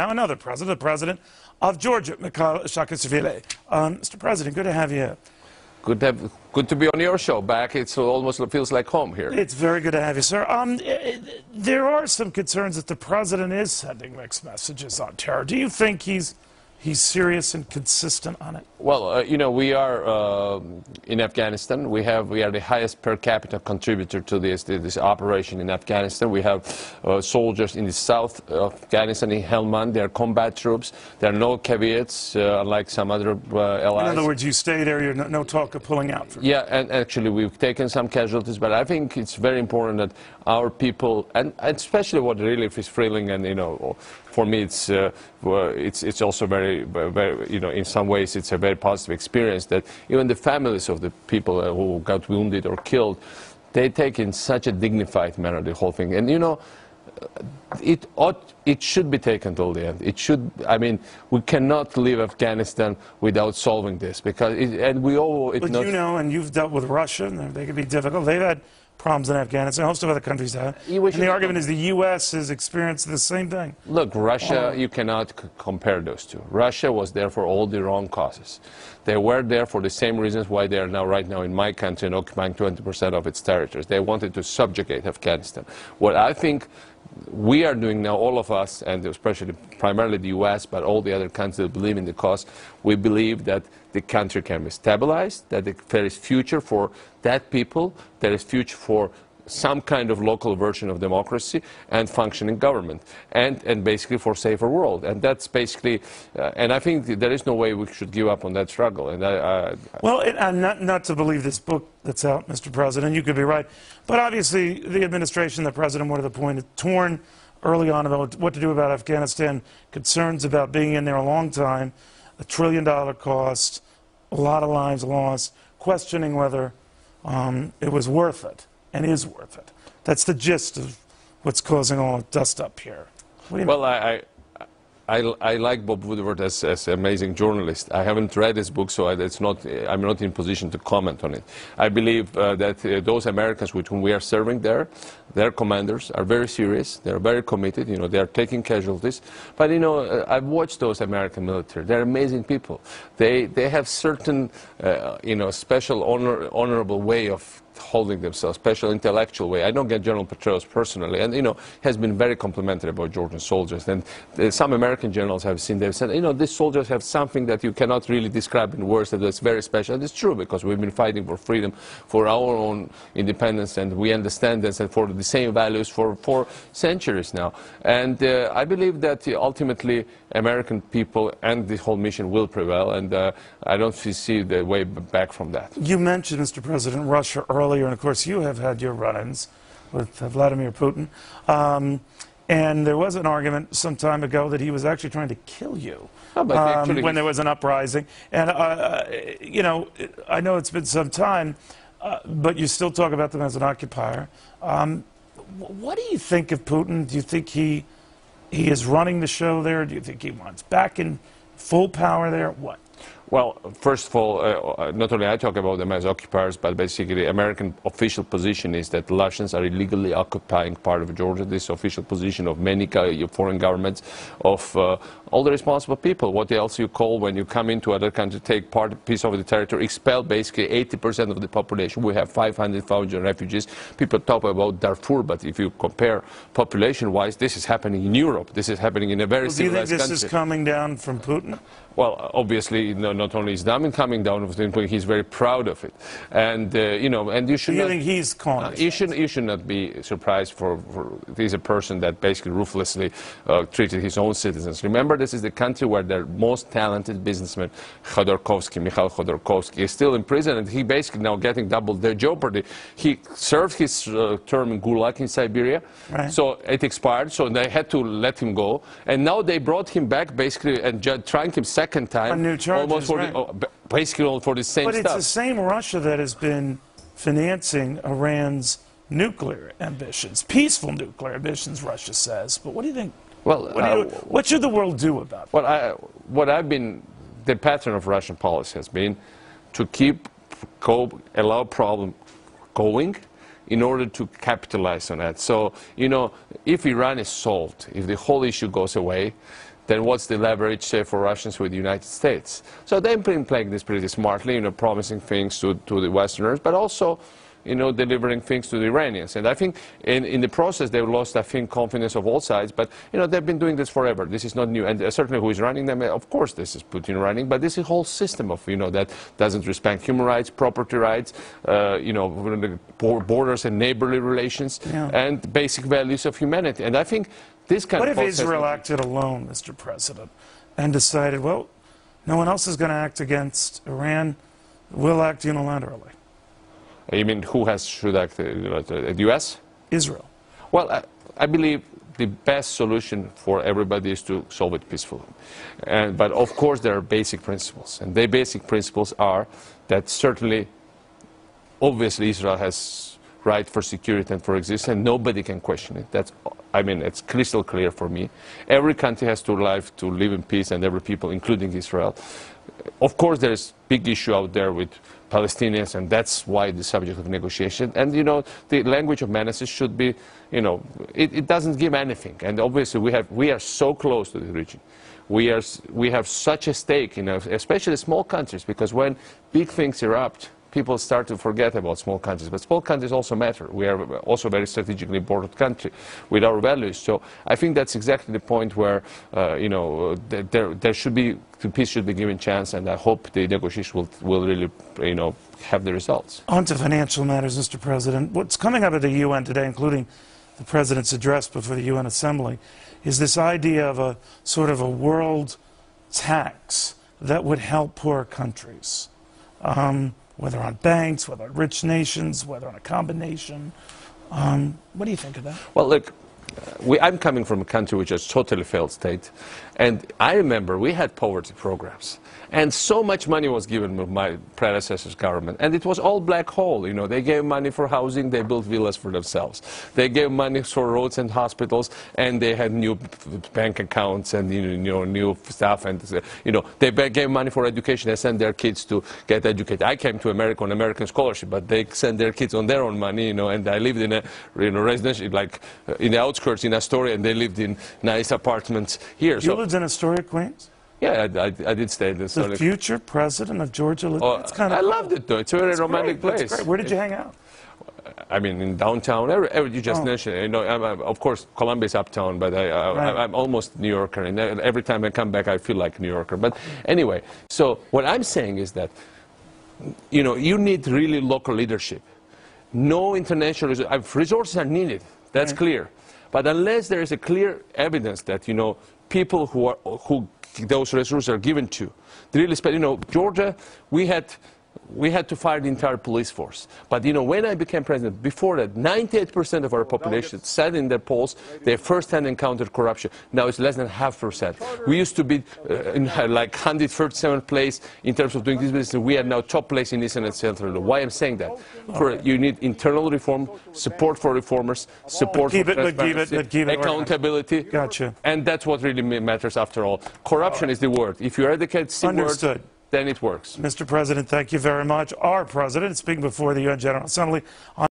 now another president, the president of Georgia, Mikheil Saakashvili. Mr. President, good to have you here. Good to be on your show back. It almost feels like home here. It's very good to have you, sir. There are some concerns that the president is sending mixed messages on terror. Do you think he's serious and consistent on it? Well, you know, we are in Afghanistan. We are the highest per capita contributor to this operation in Afghanistan. We have soldiers in the south of Afghanistan, in Helmand. They are combat troops. There are no caveats, unlike some other allies. In other words, you stay there. You're no talk of pulling out. Yeah, and actually we've taken some casualties, but I think it's very important that our people, and especially what really is thrilling, and you know, for me it's also very, you know, in some ways it's a very positive experience that even the families of the people who got wounded or killed, they take in such a dignified manner the whole thing. And you know, it should be taken till the end. It should. I mean, we cannot leave Afghanistan without solving this, because and we owe it. But you know, and you've dealt with Russia, and they can be difficult. They've had problems in Afghanistan. A host of other countries have. And the argument is the U.S. has experienced the same thing. Look, Russia, you cannot compare those two. Russia was there for all the wrong causes. They were there for the same reasons why they are now, right now, in my country and occupying 20% of its territories. They wanted to subjugate Afghanistan. What I think we are doing now, all of us, and especially primarily the U.S., but all the other countries that believe in the cause, we believe that the country can be stabilized, that there is future for that people, there is future for some kind of local version of democracy and functioning government, and basically for a safer world. And that's basically, and I think there is no way we should give up on that struggle. And well, not to believe this book that's out, Mr. President, you could be right. But obviously the administration, the president, more to the point, is torn early on about what to do about Afghanistan, concerns about being in there a long time, $1 trillion cost, a lot of lives lost, questioning whether it was worth it. And is worth it. That's the gist of what's causing all the dust up here. Well, I like Bob Woodward as an amazing journalist. I haven't read his book, so I'm not in position to comment on it. I believe that those Americans with whom we are serving there, their commanders are very serious. They are very committed. You know, they are taking casualties. But you know, I've watched those American military. They're amazing people. They have certain, you know, special honorable way of holding themselves, special intellectual way. I don't get General Petraeus personally, and you know, has been very complimentary about Georgian soldiers. And some American generals have seen, they've said, you know, these soldiers have something that you cannot really describe in words, that is very special. And it's true, because we've been fighting for freedom, for our own independence, and we understand this, and for the same values for centuries now. And I believe that ultimately American people and the whole mission will prevail, and I don't see the way back from that. You mentioned, Mr. President, Russia earlier, and of course you have had your run-ins with Vladimir Putin. And there was an argument some time ago that he was actually trying to kill you when there was an uprising. And, you know, I know it's been some time, but you still talk about them as an occupier. What do you think of Putin? Do you think he is running the show there? Do you think he wants back in full power there? What? Well, first of all, not only I talk about them as occupiers, but basically the American official position is that Russians are illegally occupying part of Georgia. This official position of many foreign governments, of all the responsible people. What else you call when you come into other country, take piece of the territory, expel basically 80% of the population. We have 500,000 refugees. People talk about Darfur, but if you compare population-wise, this is happening in Europe. This is happening in a very civilized country. Do you think this is coming down from Putin? Well, obviously, not only is Damin coming down with it, but he's very proud of it. And, you know, and you should not... Do you think he's calm? You should not be surprised for he's a person that basically ruthlessly treated his own citizens. Remember, this is the country where their most talented businessman, Mikheil Saakashvili, is still in prison, and he basically now getting double their jeopardy. He served his term in Gulag in Siberia, right. So it expired, so they had to let him go. And now they brought him back basically and trying him second time, on new charges, almost for right. Basically all for the same stuff. But it's the same Russia that has been financing Iran's nuclear ambitions, peaceful nuclear ambitions, Russia says. But what do you think? Well, what should the world do about that? The pattern of Russian policy has been to allow problem going in order to capitalize on that. So, you know, if Iran is solved, if the whole issue goes away, then what's the leverage for Russians with the United States? So they've been playing this pretty smartly, promising things to the Westerners, but also, delivering things to the Iranians. And I think in the process they've lost, I think, confidence of all sides. But, they've been doing this forever. This is not new. And certainly who is running them, of course this is Putin running, but this is a whole system of, that doesn't respect human rights, property rights, borders and neighborly relations, and basic values of humanity. And I think this kind of... What if Israel acted alone, Mr. President, and decided, well, no one else is going to act against Iran, we'll act unilaterally? You mean who should act? The U.S.? Israel. Well, I believe the best solution for everybody is to solve it peacefully. But of course there are basic principles. And the basic principles are that certainly, obviously, Israel has right for security and for existence. Nobody can question it. It's crystal clear for me. Every country has to live in peace, and every people, including Israel. Of course, there's big issue out there with Palestinians, and that's why the subject of negotiation. And, the language of menaces should be, it doesn't give anything. And obviously, we are so close to the region. We have such a stake, especially small countries, because when big things erupt, people start to forget about small countries. But small countries also matter. We are also a very strategically important country with our values. So I think that's exactly the point where, there should be, the peace should be given chance, and I hope the negotiations will really, have the results. On to financial matters, Mr. President. What's coming out of the UN today, including the President's address before the UN Assembly, is this idea of a sort of a world tax that would help poor countries. Whether on banks, whether on rich nations, whether on a combination. What do you think of that? Well, look, I'm coming from a country which has totally failed state. And I remember we had poverty programs. And so much money was given by my predecessor's government. And it was all black hole. They gave money for housing, they built villas for themselves. They gave money for roads and hospitals, and they had new bank accounts and new stuff. And they gave money for education. They sent their kids to get educated. I came to America on American scholarship, but they sent their kids on their own money. And I lived in a residential, like in the outskirts in Astoria, and they lived in nice apartments here. You lived in Astoria, Queens? Yeah, I did stay in this. The future president of Georgia. It's kind of. I loved it though. It's a very romantic place. That's great. Where did you hang out? In downtown. You just mentioned. Of course, Columbia is uptown, but I'm almost New Yorker, and every time I come back, I feel like a New Yorker. But anyway, so what I'm saying is that, you need really local leadership. No international resources are needed. That's clear. But unless there is a clear evidence that people who those resources are given to, really, Georgia, we had to fire the entire police force. But when I became president, before that, 98% of our population said in their polls they first-hand encountered corruption. Now it's less than 0.5%. We used to be in like 137th place in terms of doing this business. We are now top place in Eastern and Central. Why I'm saying that? You need internal reform, support for reformers, support for transparency, accountability. Gotcha. And that's what really matters after all. Corruption is the word. If you eradicate the word, then it works. Mr. President, thank you very much. Our president, speaking before the UN General Assembly on